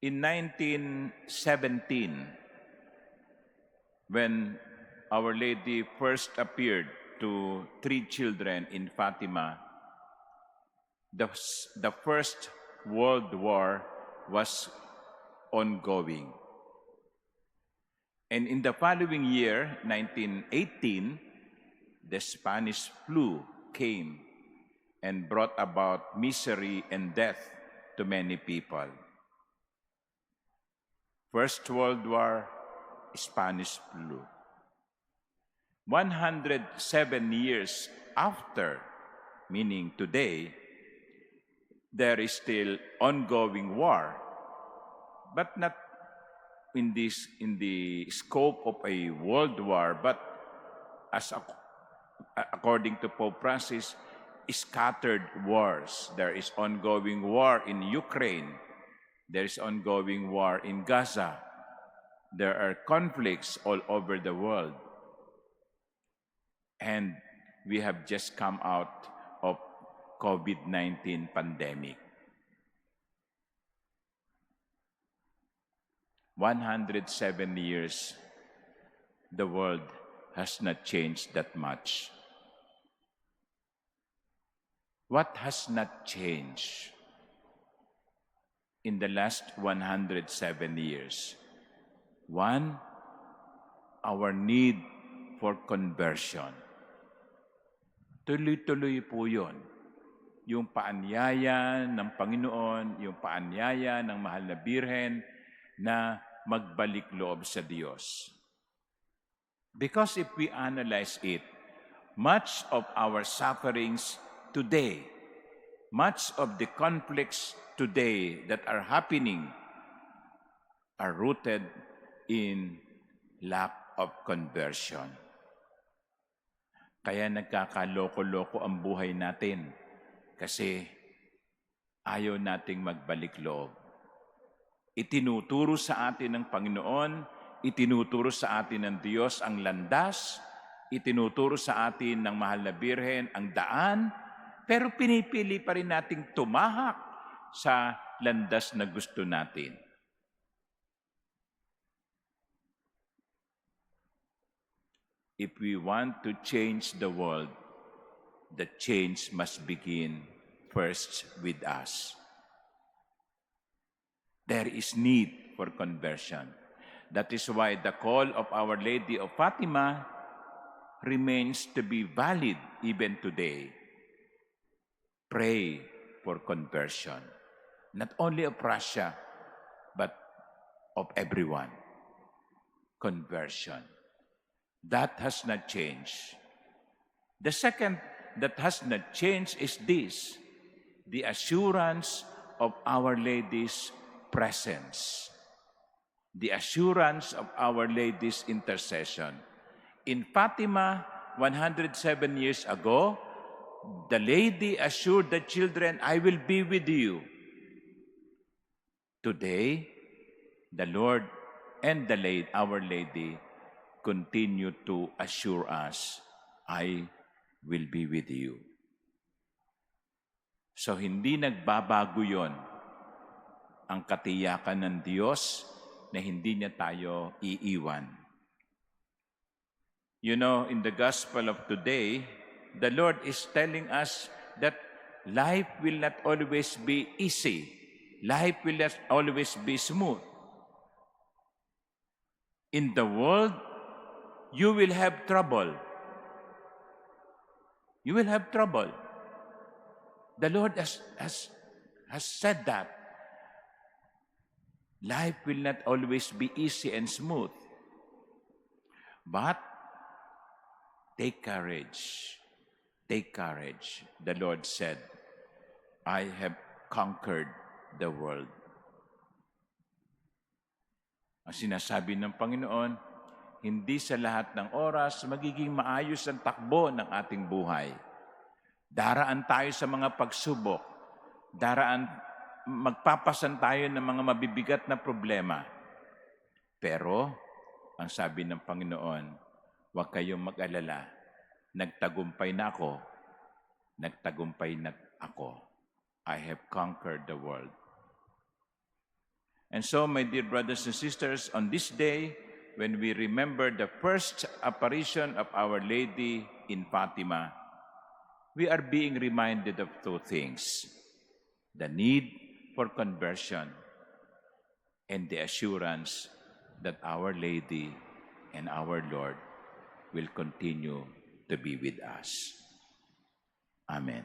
In 1917, when Our Lady first appeared to 3 children in Fatima, the First World War was ongoing. And in the following year, 1918, the Spanish flu came and brought about misery and death to many people. First World War, Spanish flu. 107 years after, meaning today, there is still ongoing war, but not in the scope of a world war, but according to Pope Francis, scattered wars. There is ongoing war in Ukraine. There is ongoing war in Gaza. There are conflicts all over the world. And we have just come out of COVID-19 pandemic. 107 years, the world has not changed that much. What has not changed in the last 107 years? One, our need for conversion. Tuloy-tuloy po yun. Yung paanyaya ng Panginoon, yung paanyaya ng Mahal na Birhen na magbalik loob sa Diyos. Because if we analyze it, much of our sufferings today, much of the conflicts today that are happening are rooted in lack of conversion. Kaya nagkakaloko-loko ang buhay natin kasi ayaw nating magbalik loob. Itinuturo sa atin ng Panginoon, itinuturo sa atin ng Diyos ang landas, itinuturo sa atin ng Mahal na Birhen ang daan, pero pinipili pa rin nating tumahak sa landas na gusto natin. If we want to change the world, the change must begin first with us. There is need for conversion. That is why the call of Our Lady of Fatima remains to be valid even today. Pray for conversion, not only of Russia, but of everyone. Conversion. That has not changed. The second that has not changed is this, the assurance of Our Lady's presence, the assurance of Our Lady's intercession. In Fatima, 107 years ago, the Lady assured the children, I will be with you. Today, the Lord and Our Lady continue to assure us, I will be with you. So hindi nagbabago yon ang katiyakan ng Diyos na hindi niya tayo iiwan. You know, in the gospel of today, the Lord is telling us that life will not always be easy. Life will not always be smooth. In the world, you will have trouble. You will have trouble. The Lord has said that. Life will not always be easy and smooth. But take courage. Take courage. The Lord said, I have conquered the world. Ang sinasabi ng Panginoon, hindi sa lahat ng oras magiging maayos ang takbo ng ating buhay. Daraan tayo sa mga pagsubok. Magpapasan tayo ng mga mabibigat na problema. Pero, ang sabi ng Panginoon, huwag kayong mag-alala. Nagtagumpay na ako. Nagtagumpay na ako. I have conquered the world. And so, my dear brothers and sisters, on this day, when we remember the first apparition of Our Lady in Fatima, we are being reminded of two things: the need for conversion and the assurance that Our Lady and our Lord will continue to be with us. Amen.